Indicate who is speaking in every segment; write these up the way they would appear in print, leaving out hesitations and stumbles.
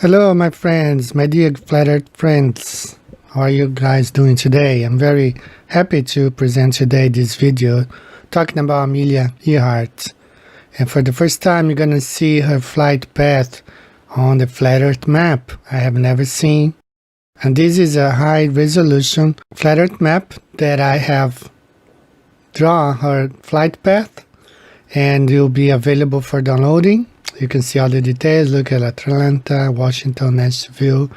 Speaker 1: Hello, my friends, my dear flat earth friends. How are you guys doing today? I'm very happy to present today this video talking about Amelia Earhart. And for the first time, you're going to see her flight path on the flat earth map I have never seen. And this is a high resolution flat earth map that I have drawn her flight path, and it will be available for downloading. You can see all the details. Look at Atlanta, Washington, Nashville,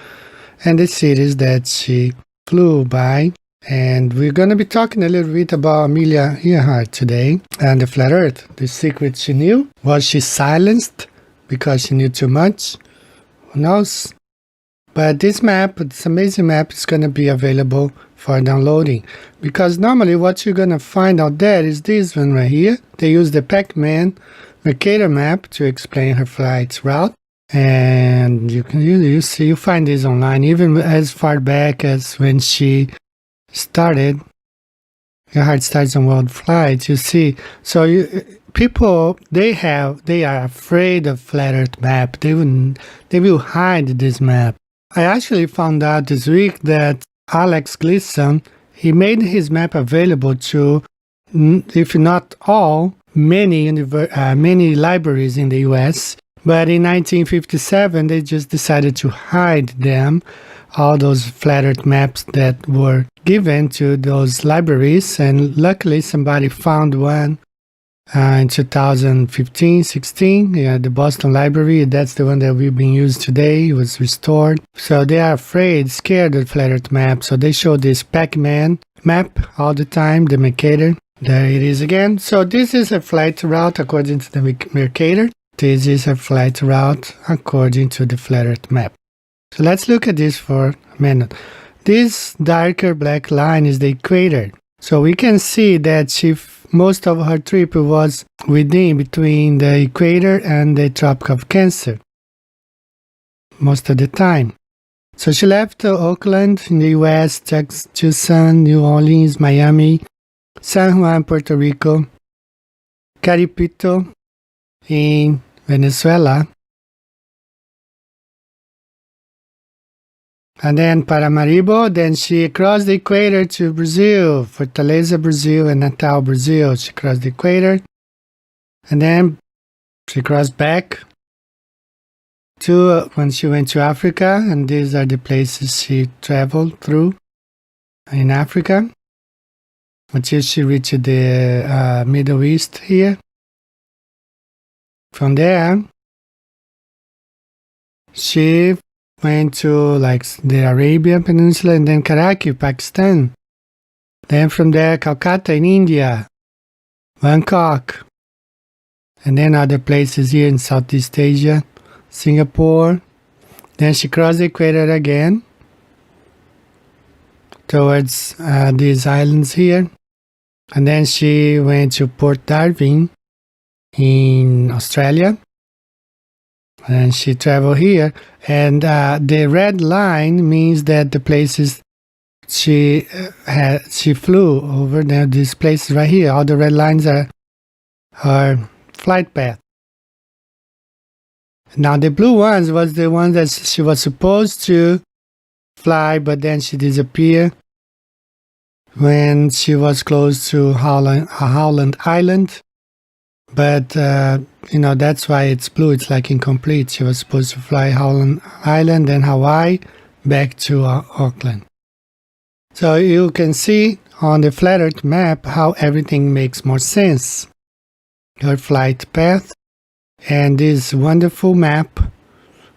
Speaker 1: and the cities that she flew by. And we're going to be talking a little bit about Amelia Earhart today and the flat earth. The secret she knew. Was she silenced because she knew too much? Who knows? But this map, this amazing map, is going to be available for downloading. Because normally what you're going to find out there is this one right here. They use the Pac-Man Mercator map to explain her flight's route, and you find this online even as far back as when she started. Earhart starts on world flights. You see, so people they are afraid of flat Earth map. They will hide this map. I actually found out this week that Alex Gleason, he made his map available to, if not all, many libraries in the US, but in 1957 they just decided to hide them, all those flat earth maps that were given to those libraries, and luckily somebody found one in 2015-16, the Boston Library. That's the one that we've been used today. It was restored. So they are scared of flat earth map, so they show this Pac-Man map all the time, the Mercator. There it is again. So this is a flight route according to the Mercator. This is a flight route according to the flat earth map. So let's look at this for a minute. This darker black line is the equator. So we can see that most of her trip was between the equator and the Tropic of Cancer. Most of the time. So she left Oakland in the US, Tucson, New Orleans, Miami, San Juan, Puerto Rico, Caripito in Venezuela, and then Paramaribo. Then she crossed the equator to Brazil, Fortaleza, Brazil, and Natal, Brazil. She crossed the equator, and then she crossed back to when she went to Africa, and these are the places she traveled through in Africa until she reached the Middle East here. From there, she went to the Arabian Peninsula, and then Karachi, Pakistan. Then from there, Calcutta in India, Bangkok, and then other places here in Southeast Asia, Singapore. Then she crossed the equator again towards these islands here. And then she went to Port Darwin in Australia. And she traveled here. And the red line means that the places she flew over there, these places right here. All the red lines are her flight path. Now the blue ones was the ones that she was supposed to fly, but then she disappeared when she was close to Howland Island. But, that's why it's blue. It's like incomplete. She was supposed to fly Howland Island, then Hawaii, back to Auckland. So you can see on the flat earth map how everything makes more sense. Her flight path, and this wonderful map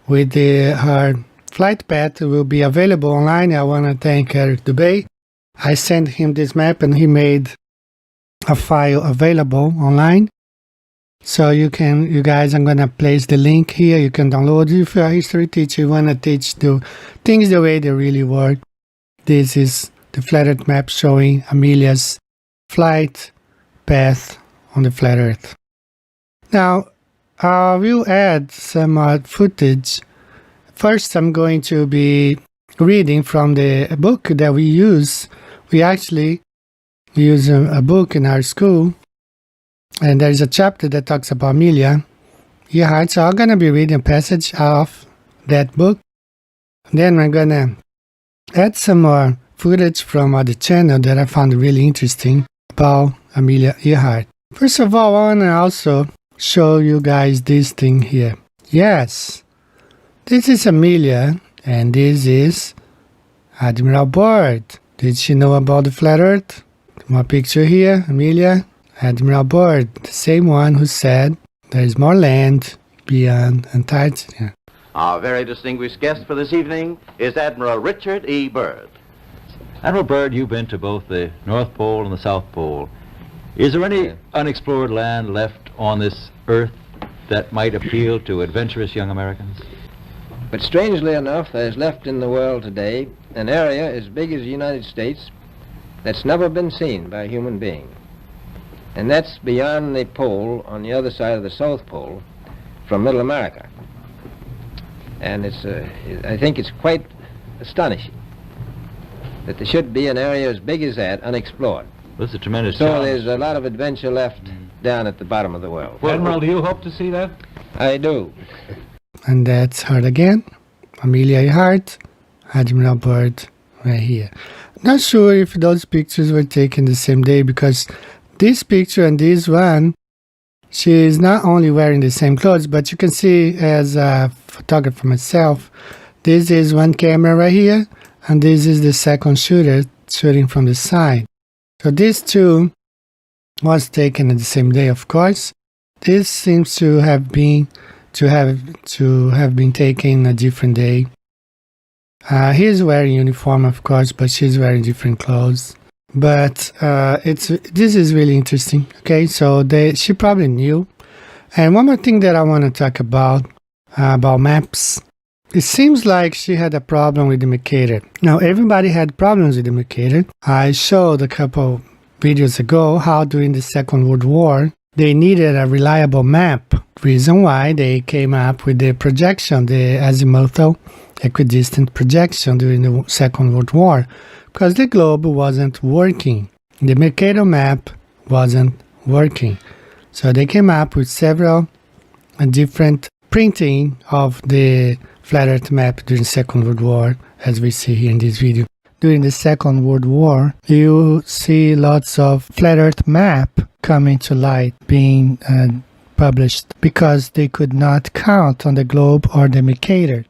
Speaker 1: with her flight path will be available online. I want to thank Eric Dubay. I sent him this map and he made a file available online. So you guys, I'm going to place the link here. You can download it. If you're a history teacher, you want to teach the things the way they really work. This is the flat earth map showing Amelia's flight path on the flat earth. Now, I will add some footage. First, I'm going to be reading from the book that we use. We actually use a book in our school, and there's a chapter that talks about Amelia Earhart. So I'm going to be reading a passage of that book. Then I'm gonna add some more footage from other channel that I found really interesting about Amelia Earhart. First of all, I wanna also show you guys this thing here. Yes, this is Amelia, and this is Admiral Byrd. Did she know about the flat Earth? More picture here, Amelia, Admiral Byrd, the same one who said there is more land beyond Antarctica.
Speaker 2: Our very distinguished guest for this evening is Admiral Richard E. Byrd.
Speaker 3: Admiral Byrd, you've been to both the North Pole and the South Pole. Is there any unexplored land left on this Earth that might appeal to adventurous young Americans?
Speaker 4: But strangely enough, there's left in the world today an area as big as the United States that's never been seen by a human being. And that's beyond the pole on the other side of the South Pole from Middle America. And I think it's quite astonishing that there should be an area as big as that unexplored.
Speaker 3: This is a tremendous
Speaker 4: So
Speaker 3: challenge.
Speaker 4: there's a lot of adventure left down at the bottom of the world.
Speaker 3: Admiral, do you hope to see that?
Speaker 4: I do.
Speaker 1: And that's her again, Amelia Earhart, Admiral Byrd, right here. Not sure if those pictures were taken the same day, because this picture and this one, she is not only wearing the same clothes, but you can see as a photographer myself, this is one camera right here, and this is the second shooter shooting from the side. So these two was taken at the same day, of course. This seems to have been taken a different day. He's wearing uniform, of course, but she's wearing different clothes. But this is really interesting. Okay, so she probably knew. And one more thing that I want to talk about maps. It seems like she had a problem with the Mercator. Now, everybody had problems with the Mercator. I showed a couple videos ago how during the Second World War, they needed a reliable map. Reason why they came up with the projection, the azimuthal equidistant projection during the Second World War, because the globe wasn't working. The Mercator map wasn't working. So they came up with several different printing of the flat Earth map during the Second World War, as we see here in this video. During the Second World War, you see lots of flat Earth map coming to light, being published, because they could not count on the globe or the Mercator.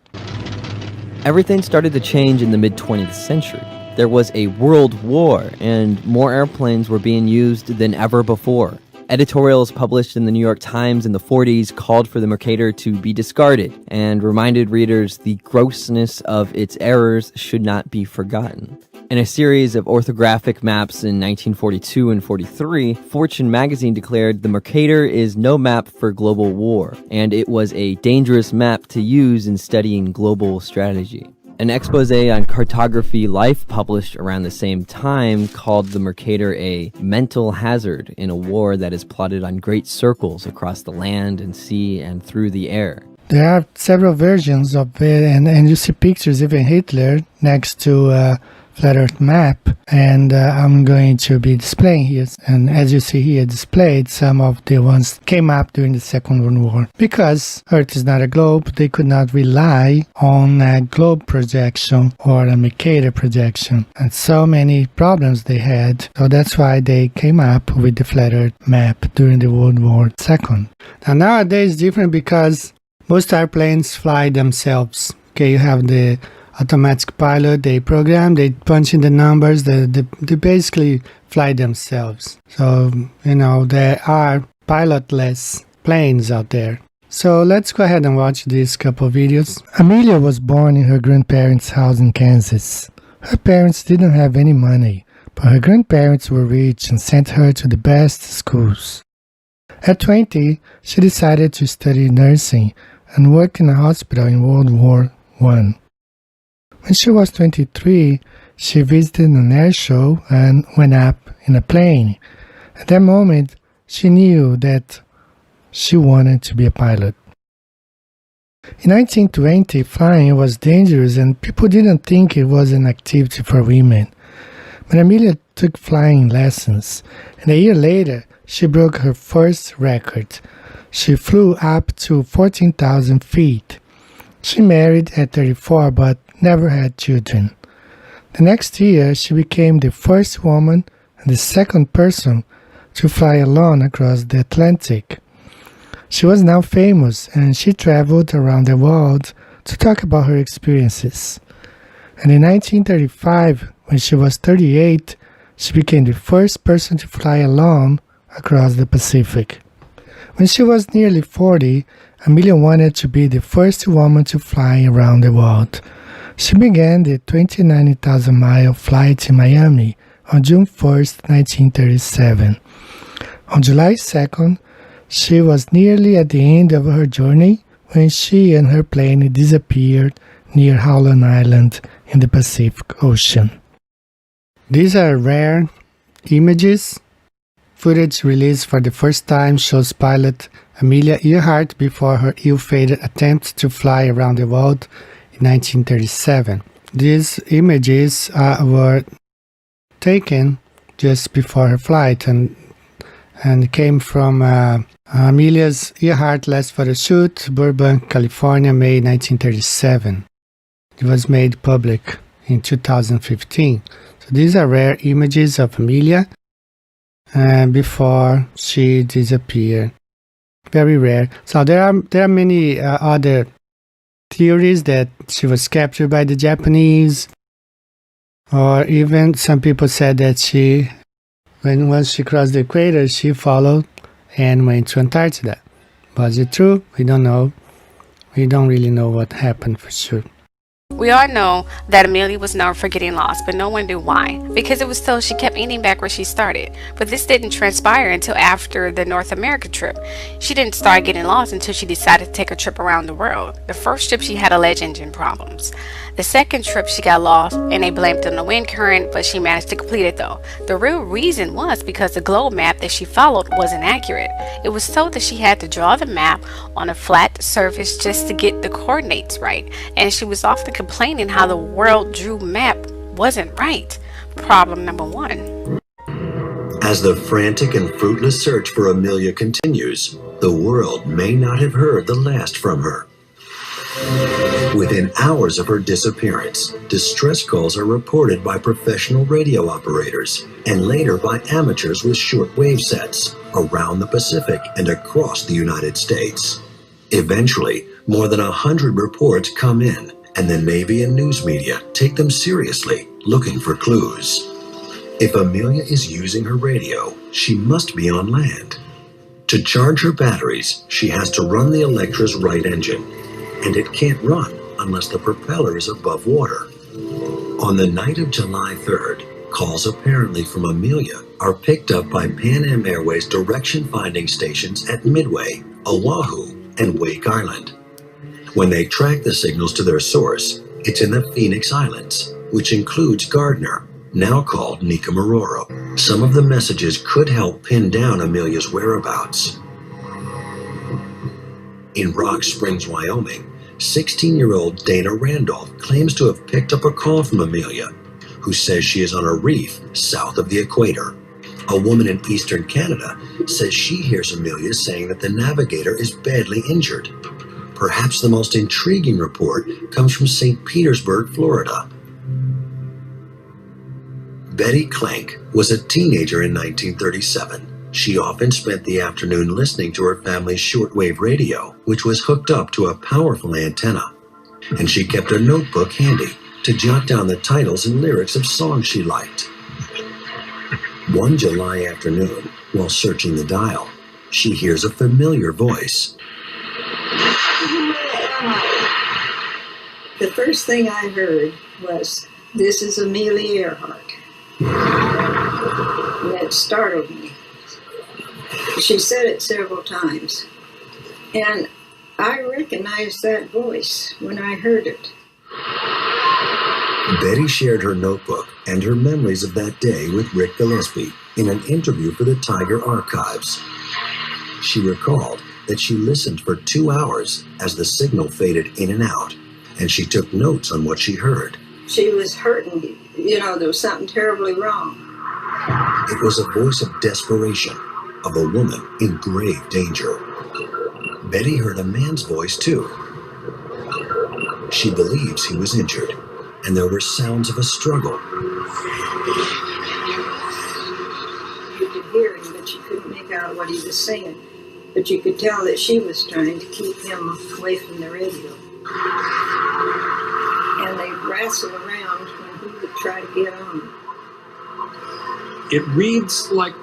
Speaker 5: Everything started to change in the mid-20th century. There was a world war, and more airplanes were being used than ever before. Editorials published in the New York Times in the 40s called for the Mercator to be discarded and reminded readers the grossness of its errors should not be forgotten. In a series of orthographic maps in 1942 and 43, Fortune magazine declared the Mercator is no map for global war, and it was a dangerous map to use in studying global strategy. An expose on cartography Life published around the same time called the Mercator a mental hazard in a war that is plotted on great circles across the land and sea and through the air.
Speaker 1: There are several versions of it, and you see pictures, even Hitler, next to flat Earth map, and I'm going to be displaying here, and as you see here displayed, some of the ones came up during the Second World War. Because Earth is not a globe, they could not rely on a globe projection or a Mercator projection, and so many problems they had, so that's why they came up with the flat Earth map during the World War II. Now nowadays it's different because most airplanes fly themselves. Okay, you have the automatic pilot, they program, they punch in the numbers, they basically fly themselves. So, there are pilotless planes out there. So let's go ahead and watch these couple videos. Amelia was born in her grandparents' house in Kansas. Her parents didn't have any money, but her grandparents were rich and sent her to the best schools. At 20, she decided to study nursing and worked in a hospital in World War I. When she was 23, she visited an air show and went up in a plane. At that moment, she knew that she wanted to be a pilot. In 1920, flying was dangerous and people didn't think it was an activity for women. But Amelia took flying lessons, and a year later, she broke her first record. She flew up to 14,000 feet. She married at 34 but never had children. The next year, she became the first woman and the second person to fly alone across the Atlantic. She was now famous and she traveled around the world to talk about her experiences. And in 1935, when she was 38, she became the first person to fly alone across the Pacific. When she was nearly 40, Amelia wanted to be the first woman to fly around the world. She began the 29,000-mile flight to Miami on June 1st, 1937. On July 2nd, she was nearly at the end of her journey when she and her plane disappeared near Howland Island in the Pacific Ocean. These are rare images. Footage released for the first time shows pilot Amelia Earhart before her ill-fated attempt to fly around the world in 1937. These images were taken just before her flight and came from Amelia's Earhart last photo shoot, Burbank, California, May 1937. It was made public in 2015. So these are rare images of Amelia before she disappeared. Very rare. So there are many other theories that she was captured by the Japanese, or even some people said that once she crossed the equator, she followed and went to Antarctica. Was it true? We don't know. We don't really know what happened for sure.
Speaker 6: We all know that Amelia was known for getting lost, but no one knew why, because it was told she kept ending back where she started. But this didn't transpire until after the North America trip. She didn't start getting lost until she decided to take a trip around the world. The first trip she had alleged engine problems. The second trip she got lost and they blamed it on the wind current, but she managed to complete it though. The real reason was because the globe map that she followed wasn't accurate. It was told that she had to draw the map on a flat surface just to get the coordinates right, and she was often complaining how the world drew map wasn't right. Problem number one.
Speaker 7: As the frantic and fruitless search for Amelia continues, the world may not have heard the last from her. Within hours of her disappearance, distress calls are reported by professional radio operators and later by amateurs with shortwave sets around the Pacific and across the United States. Eventually, more than 100 reports come in, and the Navy and news media take them seriously, looking for clues. If Amelia is using her radio, she must be on land. To charge her batteries, she has to run the Electra's right engine, and it can't run unless the propeller is above water. On the night of July 3rd, calls apparently from Amelia are picked up by Pan Am Airways direction finding stations at Midway, Oahu, and Wake Island. When they track the signals to their source, it's in the Phoenix Islands, which includes Gardner, now called Nikamaroro. Some of the messages could help pin down Amelia's whereabouts. In Rock Springs, Wyoming, 16-year-old Dana Randolph claims to have picked up a call from Amelia, who says she is on a reef south of the equator. A woman in eastern Canada says she hears Amelia saying that the navigator is badly injured. Perhaps the most intriguing report comes from St. Petersburg, Florida. Betty Clank was a teenager in 1937. She often spent the afternoon listening to her family's shortwave radio, which was hooked up to a powerful antenna. And she kept a notebook handy to jot down the titles and lyrics of songs she liked. One July afternoon, while searching the dial, she hears a familiar voice.
Speaker 8: The first thing I heard was, "This is Amelia Earhart." And that startled me. She said it several times, and I recognized that voice when I heard it.
Speaker 7: Betty shared her notebook and her memories of that day with Rick Gillespie in an interview for the Tiger Archives. She recalled that she listened for 2 hours as the signal faded in and out, and she took notes on what she heard.
Speaker 8: She was hurting, there was something terribly wrong.
Speaker 7: It was a voice of desperation, of a woman in grave danger. Betty heard a man's voice too. She believes he was injured, and there were sounds of a struggle.
Speaker 8: You could hear him, but you couldn't make out what he was saying. But you could tell that she was trying to keep him away from the radio. And they wrestled around when he would try to get on.
Speaker 9: It reads like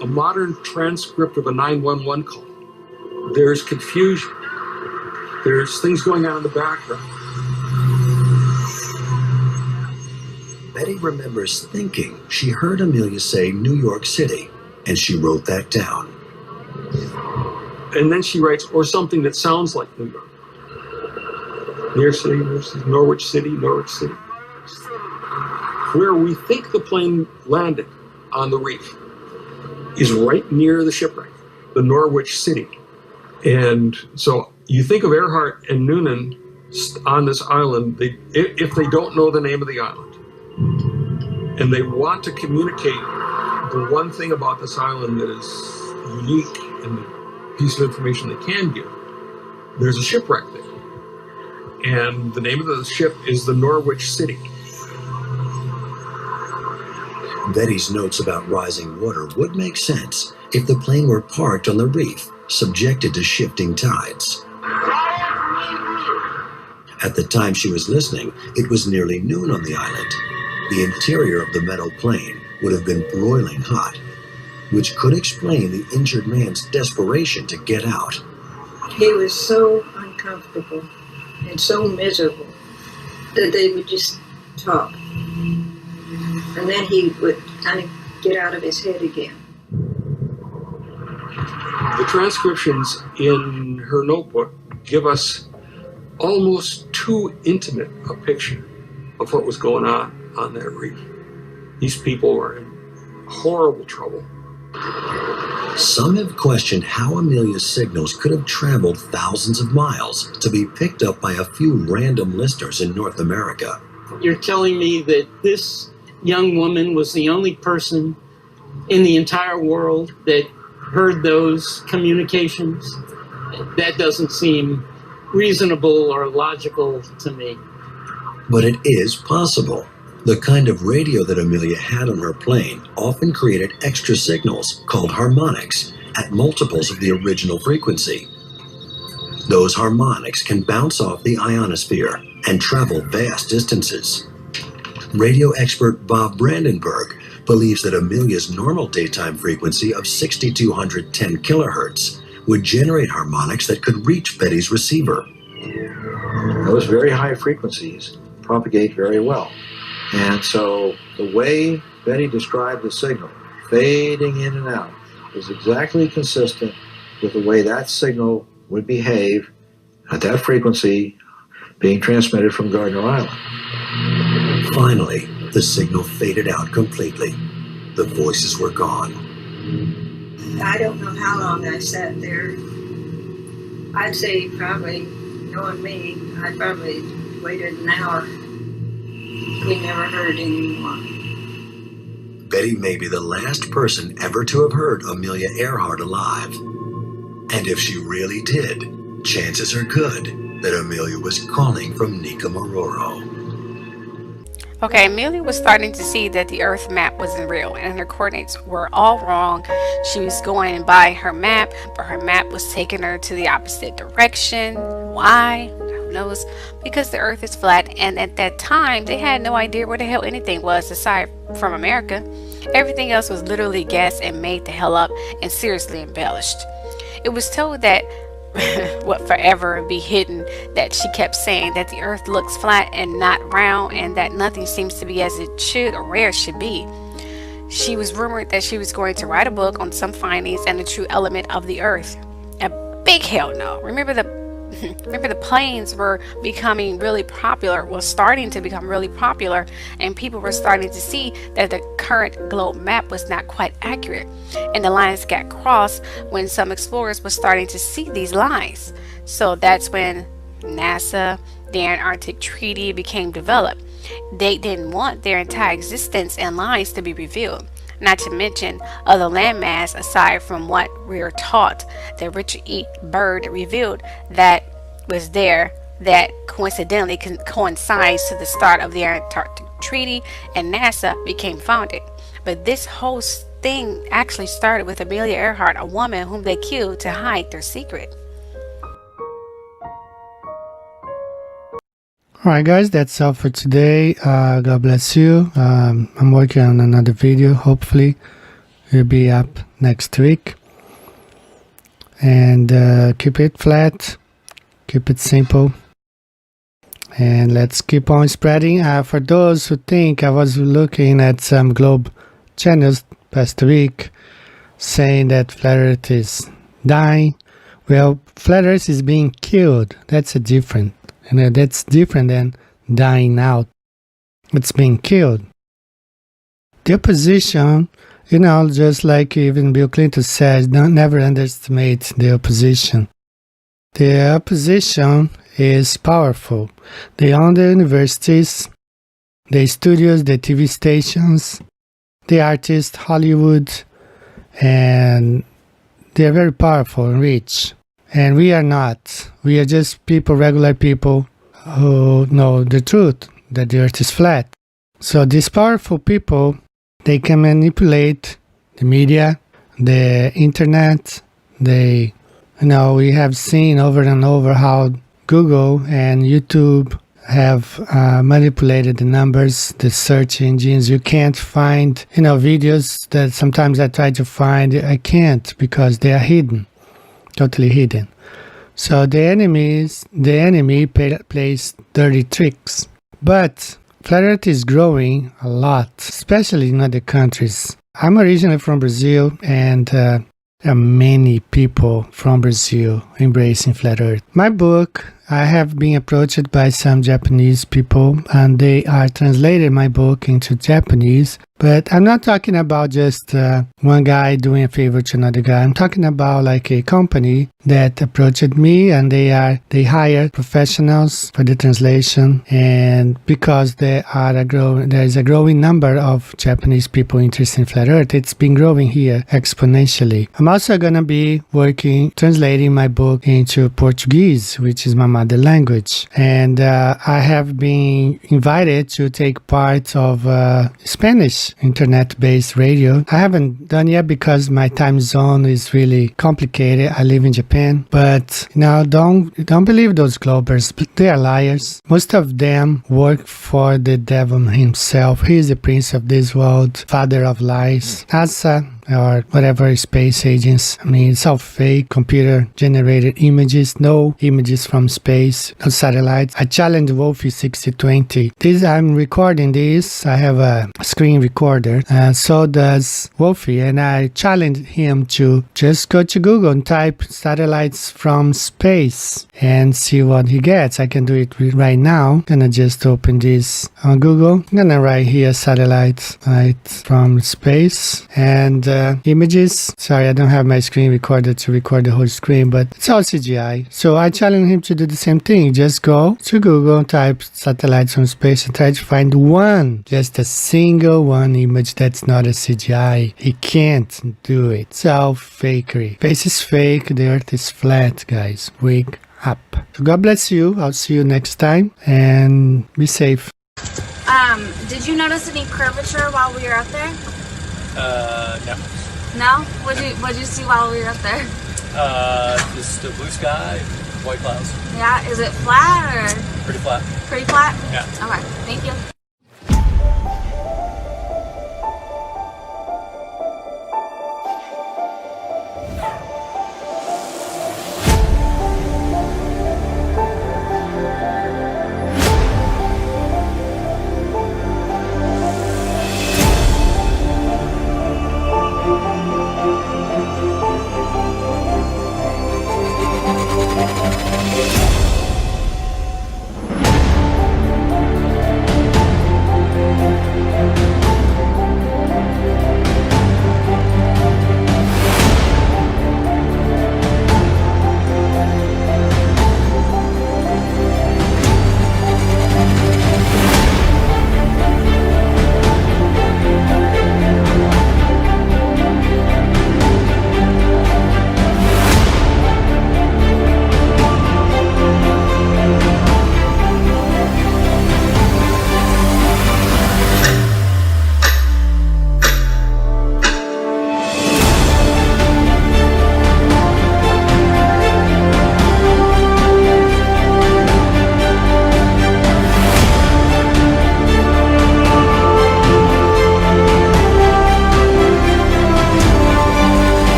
Speaker 9: a modern transcript of a 911 call. There's confusion. There's things going on in the background.
Speaker 7: Betty remembers thinking she heard Amelia say New York City, and she wrote that down.
Speaker 9: And then she writes, or something that sounds like New York. New York City, Norwich City, Norwich City. Where we think the plane landed on the reef is right near the shipwreck, the Norwich City. And so you think of Earhart and Noonan on this island, if they don't know the name of the island, and they want to communicate the one thing about this island that is unique and the piece of information they can give, there's a shipwreck there. And the name of the ship is the Norwich City.
Speaker 7: Betty's notes about rising water would make sense if the plane were parked on the reef, subjected to shifting tides. At the time she was listening, it was nearly noon on the island. The interior of the metal plane would have been broiling hot, which could explain the injured man's desperation to get out.
Speaker 8: He was so uncomfortable and so miserable that they would just talk. And then he would kind of get out of his head again.
Speaker 9: The transcriptions in her notebook give us almost too intimate a picture of what was going on that reef. These people were in horrible trouble.
Speaker 7: Some have questioned how Amelia's signals could have traveled thousands of miles to be picked up by a few random listeners in North America.
Speaker 10: You're telling me that this young woman was the only person in the entire world that heard those communications? That doesn't seem reasonable or logical to me.
Speaker 7: But it is possible. The kind of radio that Amelia had on her plane often created extra signals called harmonics at multiples of the original frequency. Those harmonics can bounce off the ionosphere and travel vast distances. Radio expert Bob Brandenburg believes that Amelia's normal daytime frequency of 6,210 kilohertz would generate harmonics that could reach Betty's receiver.
Speaker 11: Those very high frequencies propagate very well. And so the way Betty described the signal, fading in and out, is exactly consistent with the way that signal would behave at that frequency being transmitted from Gardner Island.
Speaker 7: Finally, the signal faded out completely. The voices were gone.
Speaker 8: I don't know how long I sat there. I'd say probably, knowing me, I probably waited an hour. We never heard anymore.
Speaker 7: Betty may be the last person ever to have heard Amelia Earhart alive. And if she really did, chances are good that Amelia was calling from Nikamororo.
Speaker 6: Okay, Amelia was starting to see that the Earth map wasn't real and her coordinates were all wrong. She was going by her map, but her map was taking her to the opposite direction. Why? Who knows? Because the Earth is flat, and at that time, they had no idea where the hell anything was aside from America. Everything else was literally guessed and made the hell up and seriously embellished. It was told that what forever be hidden, that she kept saying that the earth looks flat and not round, and that nothing seems to be as it should or where it should be. She was rumored that she was going to write a book on some findings and the true element of the earth. A big hell no. Remember the planes were becoming really popular, was starting to become really popular, and people were starting to see that the current globe map was not quite accurate, and the lines got crossed when some explorers were starting to see these lines. So that's when NASA, the Antarctic Treaty became developed. They didn't want their entire existence and lines to be revealed, not to mention other landmass aside from what we are taught that Richard E. Byrd revealed that was there that coincidentally coincides to the start of the Antarctic Treaty, and NASA became founded. But this whole thing actually started with Amelia Earhart, a woman whom they killed to hide their secret.
Speaker 1: Alright guys, that's all for today. God bless you. I'm working on another video. Hopefully it'll be up next week. And keep it flat, keep it simple, and let's keep on spreading. For those who think, I was looking at some globe channels past week saying that flat earth is dying. Well, flat earth is being killed. That's a different, that's different than dying out. It's being killed. The opposition, just like even Bill Clinton said, never underestimate the opposition. The opposition is powerful. They own the universities, the studios, the TV stations, the artists, Hollywood, and they're very powerful and rich. And we are not. We are just people, regular people, who know the truth, that the earth is flat. So these powerful people, they can manipulate the media, the internet. We have seen over and over how Google and YouTube have manipulated the numbers, the search engines. You can't find, videos that sometimes I try to find. I can't because they are hidden, totally hidden. So the enemy plays dirty tricks. But flat earth is growing a lot, especially in other countries. I'm originally from Brazil, and there are many people from Brazil embracing flat earth. My book, I have been approached by some Japanese people, and they are translating my book into Japanese. But I'm not talking about just one guy doing a favor to another guy. I'm talking about like a company that approached me, and they hire professionals for the translation. And because there is a growing number of Japanese people interested in flat earth, it's been growing here exponentially. I'm also gonna be translating my book into Portuguese, which is my mother language. And I have been invited to take part of Spanish internet-based radio. I haven't done yet because my time zone is really complicated. I live in Japan, but don't believe those Globers. They are liars. Most of them work for the devil himself. He is the prince of this world, father of lies. NASA or whatever space agents. It's all fake, computer-generated images, no images from space, no satellites. I challenge Wolfie 6020. I'm recording this. I have a screen recorder, so does Wolfie, and I challenge him to just go to Google and type satellites from space and see what he gets. I can do it right now. I'm gonna just open this on Google. I'm gonna write here satellites from space, and images. Sorry, I don't have my screen recorder to record the whole screen, but it's all CGI. So I challenge him to do the same thing. Just go to Google, type satellites from space, and try to find just a single one image that's not a CGI. He can't do it. It's all fakery. Space is fake. The earth is flat, guys. Wake up. So God bless you. I'll see you next time, and be safe.
Speaker 12: Did you notice any curvature while we were up there?
Speaker 13: No.
Speaker 12: No? What'd you see while we were up there?
Speaker 13: Just the blue sky, white clouds.
Speaker 12: Yeah, is it flat or?
Speaker 13: Pretty flat.
Speaker 12: Pretty flat?
Speaker 13: Yeah.
Speaker 12: Okay.